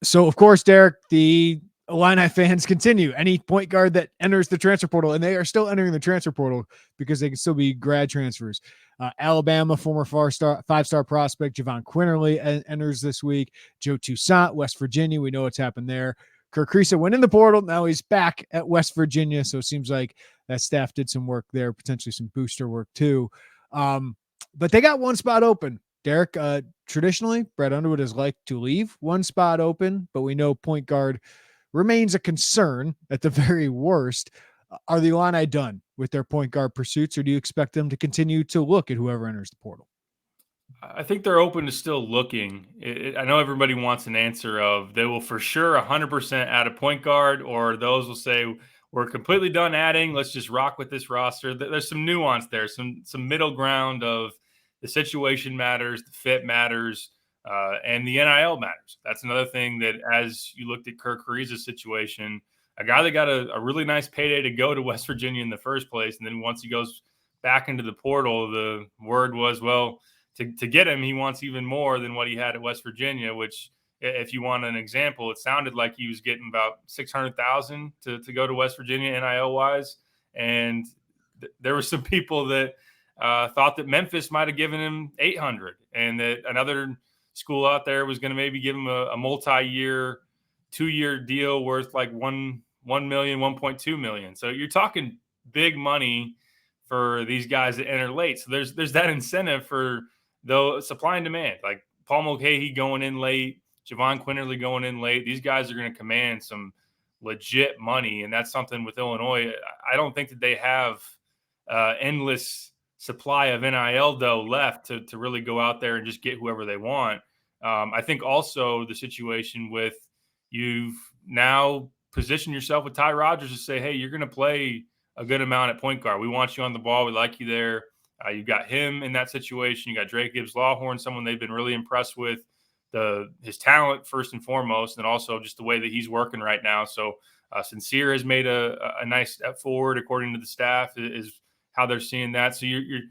So, of course, Derek, the Illini fans continue. Any point guard that enters the transfer portal, and they are still entering the transfer portal because they can still be grad transfers. Alabama, former five-star prospect Javon Quinterly enters this week. Joe Toussaint, West Virginia. We know what's happened there. Kirk Kriisa went in the portal. Now he's back at West Virginia. So it seems like that staff did some work there, potentially some booster work too. But they got one spot open. Derek, traditionally, Brett Underwood has liked to leave one spot open, but we know point guard remains a concern at the very worst. Are the Illini done with their point guard pursuits, or do you expect them to continue to look at whoever enters the portal? I think they're open to still looking. I know everybody wants an answer of they will for sure 100% add a point guard, or those will say we're completely done adding. Let's just rock with this roster. There's some nuance there, some middle ground of the situation matters, the fit matters, and the NIL matters. That's another thing that as you looked at Kirk Kriisa's situation, a guy that got a really nice payday to go to West Virginia in the first place, and then once he goes back into the portal, the word was, well, to get him, he wants even more than what he had at West Virginia, which if you want an example, it sounded like he was getting about $600,000 to go to West Virginia NIL wise. And there were some people that thought that Memphis might've given him 800 and that another school out there was going to maybe give him a multi-year, 2-year deal worth like 1 million, 1.2 million. So you're talking big money for these guys that enter late. So there's that incentive for though supply and demand, like Paul Mulcahy going in late, Javon Quinterly going in late. These guys are going to command some legit money, and that's something with Illinois. I don't think that they have endless supply of NIL though left to really go out there and just get whoever they want. I think also the situation with you've now positioned yourself with Ty Rodgers to say, hey, you're going to play a good amount at point guard. We want you on the ball. We like you there. You've got him in that situation. You got Drake Gibbs-Lawhorn, someone they've been really impressed with, his talent first and foremost, and also just the way that he's working right now. So Sincere has made a nice step forward, according to the staff, is how they're seeing that. So you're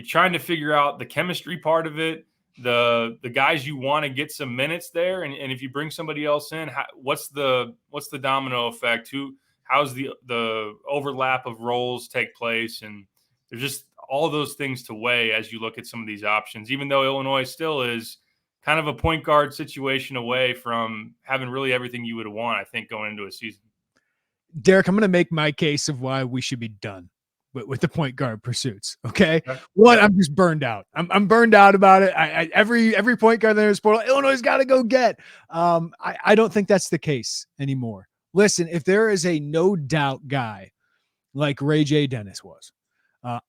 trying to figure out the chemistry part of it, the guys you want to get some minutes there, and if you bring somebody else in, what's the domino effect? How's the overlap of roles take place? And there's just all those things to weigh as you look at some of these options, even though Illinois still is kind of a point guard situation away from having really everything you would want, I think, going into a season. Derek, I'm going to make my case of why we should be done with the point guard pursuits. Okay. One, I'm just burned out. I'm burned out about it. Every point guard there is portal, Illinois got to go get. I don't think that's the case anymore. Listen, if there is a no doubt guy like Ray J. Dennis was,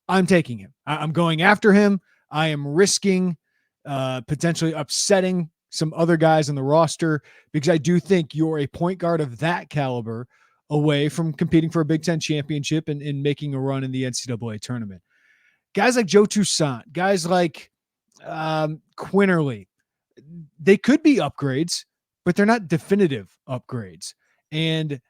I'm taking him. I'm going after him. I am risking potentially upsetting some other guys on the roster because I do think you're a point guard of that caliber away from competing for a Big Ten championship and making a run in the NCAA tournament. Guys like Joe Toussaint, guys like Quinterly, they could be upgrades, but they're not definitive upgrades. And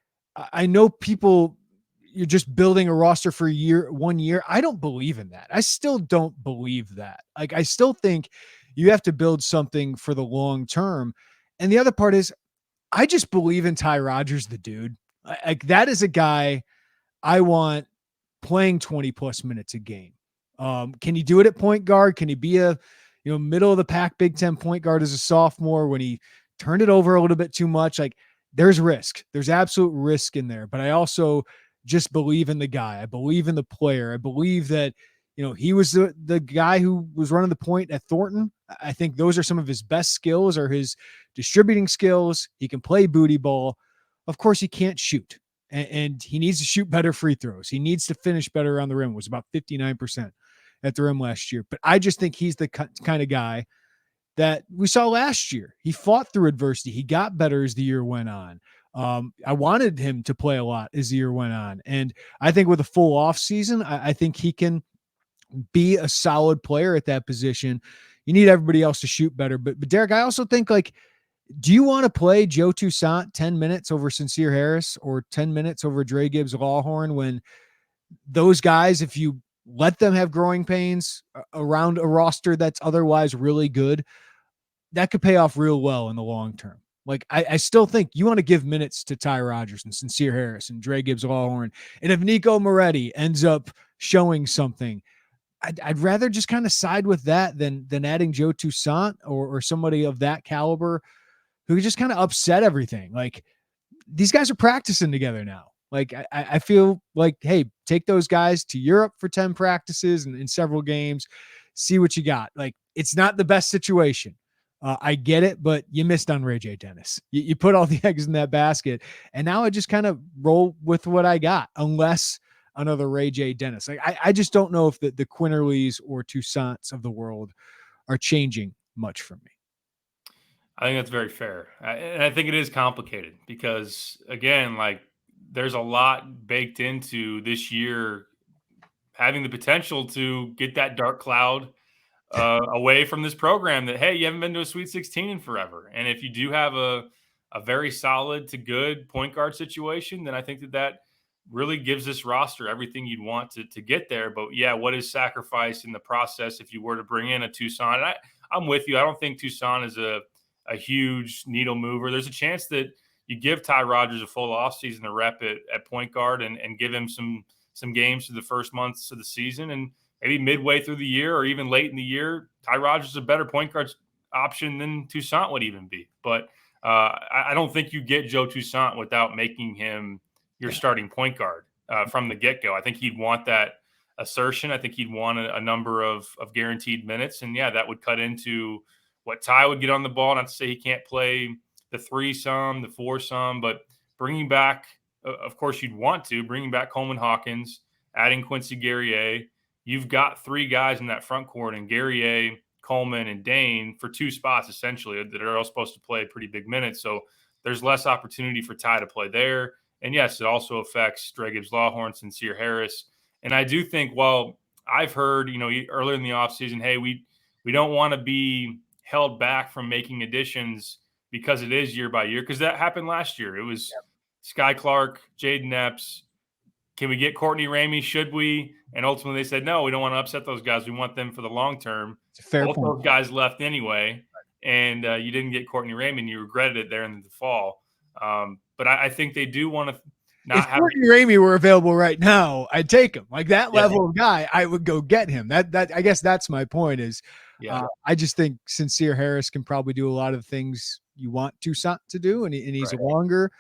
I know people, you're just building a roster for 1 year. I don't believe in that. I still don't believe that. Like, I still think you have to build something for the long term. And the other part is I just believe in Ty Rodgers, the dude. Like, that is a guy I want playing 20 plus minutes a game. Can he do it at point guard? Can he be a, middle of the pack Big Ten point guard as a sophomore when he turned it over a little bit too much? Like, there's risk. There's absolute risk in there. But I also just believe in the guy. I believe in the player. I believe that, he was the guy who was running the point at Thornton. I think those are some of his best skills, are his distributing skills. He can play booty ball. Of course, he can't shoot, and he needs to shoot better free throws. He needs to finish better around the rim. It was about 59% at the rim last year. But I just think he's the kind of guy that we saw last year. He fought through adversity. He got better as the year went on. I wanted him to play a lot as the year went on. And I think with a full off season, I think he can be a solid player at that position. You need everybody else to shoot better. But Derek, I also think, like, do you want to play Joe Toussaint 10 minutes over Sincere Harris or 10 minutes over Dre Gibbs-Lawhorn when those guys, if you let them have growing pains around a roster that's otherwise really good, that could pay off real well in the long term? Like, I still think you want to give minutes to Ty Rodgers and Sincere Harris and Dre Gibbs-Lawhorn. And if Nico Moretti ends up showing something, I'd rather just kind of side with that than adding Joe Toussaint or somebody of that caliber who just kind of upset everything. Like, these guys are practicing together now. Like, I feel like, hey, take those guys to Europe for 10 practices and in several games, see what you got. Like, it's not the best situation. I get it, but you missed on Ray J. Dennis. You put all the eggs in that basket, and now I just kind of roll with what I got, unless another Ray J. Dennis. Like, I just don't know if the Quinterleys or Toussaints of the world are changing much for me. I think that's very fair. And I think it is complicated because, again, like there's a lot baked into this year having the potential to get that dark cloud away from this program that, hey, you haven't been to a Sweet 16 in forever. And if you do have a very solid to good point guard situation, then I think that really gives this roster everything you'd want to get there. But yeah, what is sacrifice in the process if you were to bring in a Toussaint? And I'm with you. I don't think Toussaint is a huge needle mover. There's a chance that you give Ty Rodgers a full offseason to rep at point guard and give him some games through the first months of the season. And maybe midway through the year or even late in the year, Ty Rodgers is a better point guard option than Toussaint would even be. But I don't think you get Joe Toussaint without making him your starting point guard from the get-go. I think he'd want that assertion. I think he'd want a number of guaranteed minutes. And, yeah, that would cut into what Ty would get on the ball. Not to say he can't play the 3-some, the 4-some, but bringing back, of course you'd want to, bringing back Coleman Hawkins, adding Quincy Guerrier. You've got 3 guys in that front court, and Guerrier, Coleman, and Dane for 2 spots essentially that are all supposed to play pretty big minutes. So there's less opportunity for Ty to play there. And yes, it also affects Dre Gibbs-Lawhorn, Sincere Harris. And I do think, well, I've heard, earlier in the offseason, hey, we don't want to be held back from making additions because it is year by year, because that happened last year. It was Sky Clark, Jaden Epps. Can we get Courtney Ramey? Should we? And ultimately they said, no, we don't want to upset those guys. We want them for the long term. It's a fair Both point. those guys left anyway, and you didn't get Courtney Ramey, and you regretted it there in the fall. But I think they do want to not if have – Courtney Ramey were available right now, I'd take him. Like, that level of guy, I would go get him. That I guess that's my point is I just think Sincere Harris can probably do a lot of things you want Toussaint to do, and he's longer.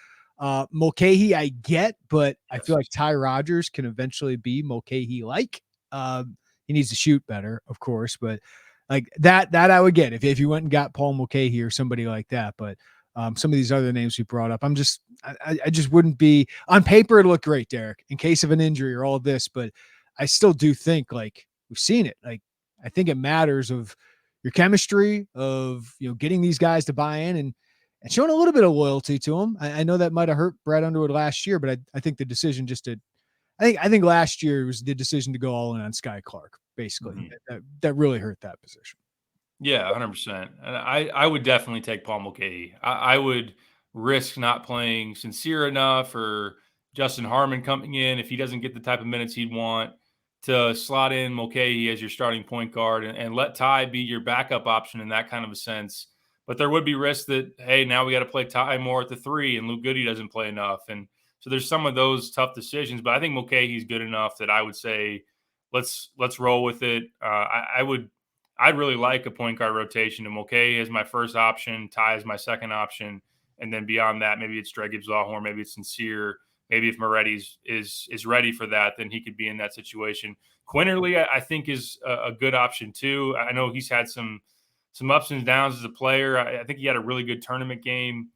Mulcahy I get, but I feel like Ty Rodgers can eventually be Mulcahy-like. He needs to shoot better, of course, but like that I would get if you went and got Paul Mulcahy or somebody like that. But some of these other names we brought up, I just wouldn't be on paper. It looked great, Derek, in case of an injury or all of this, but I still do think, like, we've seen it. Like, I think it matters of your chemistry of, getting these guys to buy in and showing a little bit of loyalty to them. I know that might have hurt Brad Underwood last year, but I think the decision I think last year was the decision to go all in on Sky Clark, basically. That really hurt that position. Yeah, 100%. And I would definitely take Paul Mulcahy. I would risk not playing Sincere enough or Justin Harmon coming in if he doesn't get the type of minutes he'd want to slot in Mulcahy as your starting point guard and let Ty be your backup option in that kind of a sense. But there would be risk that, hey, now we got to play Ty more at the 3 and Luke Goody doesn't play enough. And so there's some of those tough decisions. But I think Mulcahy's good enough that I would say let's roll with it. I'd really like a point guard rotation. And Mulcahy is my first option, Ty is my second option. And then beyond that, maybe it's Dre Gibbs-Lawhorn, maybe it's Sincere. Maybe if Moretti is ready for that, then he could be in that situation. Quinterly, I think, is a good option too. I know he's had some ups and downs as a player. I think he had a really good tournament game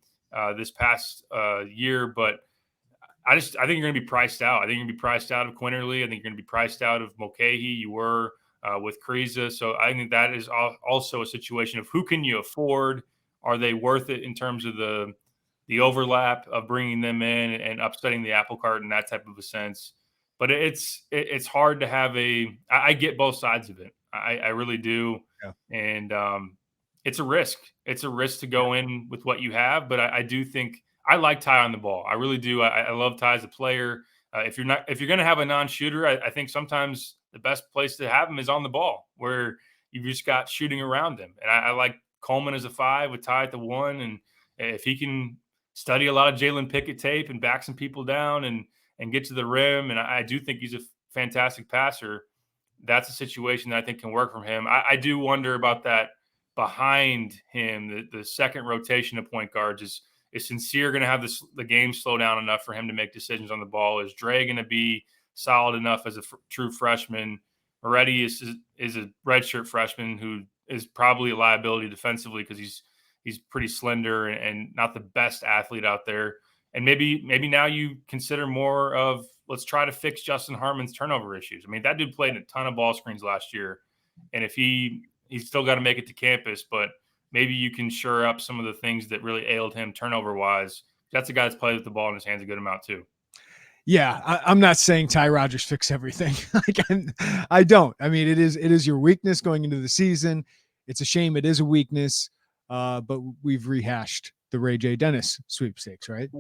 this past year, but I think you're going to be priced out. I think you're going to be priced out of Quinterly. I think you're going to be priced out of Mulcahy. You were with Kriza. So I think that is also a situation of who can you afford? Are they worth it in terms of the overlap of bringing them in and upsetting the apple cart in that type of a sense? But it's hard to have I get both sides of it. I really do. Yeah. And it's a risk. It's a risk to go in with what you have. But I do think I like Ty on the ball. I really do. I love Ty as a player. If you're going to have a non-shooter, I think sometimes the best place to have him is on the ball, where you've just got shooting around him. And I like Coleman as a 5 with Ty at the 1, and If he can study a lot of Jalen Pickett tape and back some people down and get to the rim, and I do think he's a fantastic passer, that's a situation that I think can work from him. I do wonder about that behind him, the second rotation of point guards. Is Sincere going to have the game slow down enough for him to make decisions on the ball? Is Dre going to be solid enough as a true freshman? Moretti is a redshirt freshman who is probably a liability defensively because he's pretty slender and not the best athlete out there. And maybe now you consider more of, let's try to fix Justin Harmon's turnover issues. I mean, that dude played a ton of ball screens last year, and if he's still got to make it to campus, but maybe you can shore up some of the things that really ailed him turnover wise. That's a guy that's played with the ball in his hands a good amount too. Yeah, I'm not saying Ty Rodgers fix everything. I don't. I mean, it is your weakness going into the season. It's a shame it is a weakness, but we've rehashed the Ray J. Dennis sweepstakes, right?